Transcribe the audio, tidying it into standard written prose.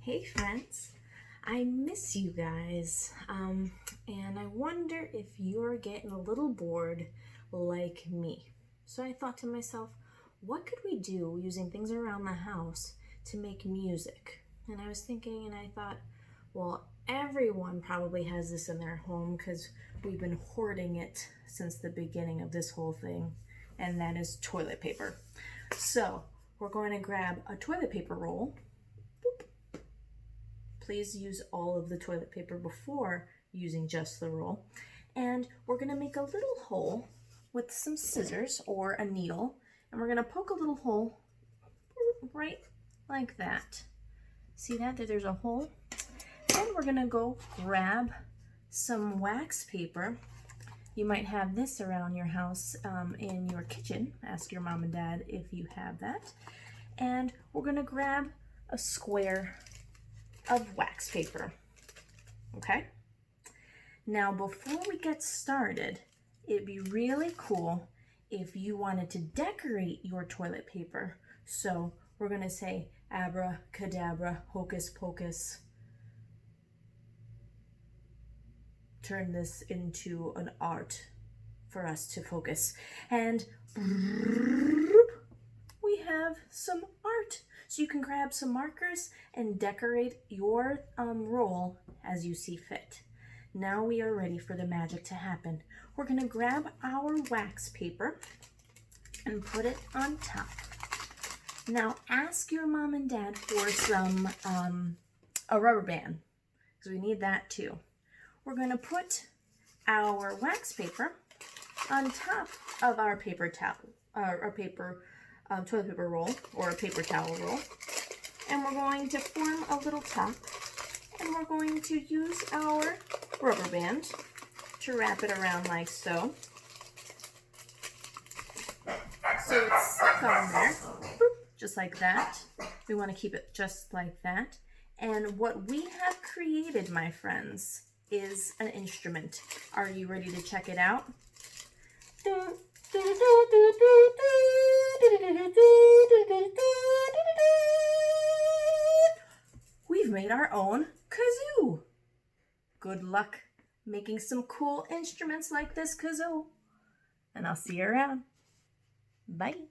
Hey friends, I miss you guys, and I wonder if you're getting a little bored like me. So I thought to myself, what could we do using things around the house to make music? And I was thinking and I thought, well, everyone probably has this in their home because we've been hoarding it since the beginning of this whole thing, and that is toilet paper. So we're going to grab a toilet paper roll. Please use all of the toilet paper before using just the roll. And we're going to make a little hole with some scissors or a needle, and we're going to poke a little hole right like that. See that there's a hole? Then we're going to go grab some wax paper. You might have this around your house in your kitchen. Ask your mom and dad if you have that. And we're going to grab a square of wax paper. Okay? Now, before we get started, it'd be really cool if you wanted to decorate your toilet paper. So we're going to say abracadabra, hocus pocus. Turn this into an art for us to focus. And we have some art. So you can grab some markers and decorate your roll as you see fit. Now we are ready for the magic to happen. We're going to grab our wax paper and put it on top. Now ask your mom and dad for some a rubber band, because we need that too. We're going to put our wax paper on top of our paper towel, toilet paper roll, or a paper towel roll, and we're going to form a little top, and we're going to use our rubber band to wrap it around like so. So it's stuck on there, just like that. We want to keep it just like that. And what we have created, my friends, is an instrument. Are you ready to check it out? We've made our own kazoo. Good luck making some cool instruments like this kazoo. And I'll see you around. Bye.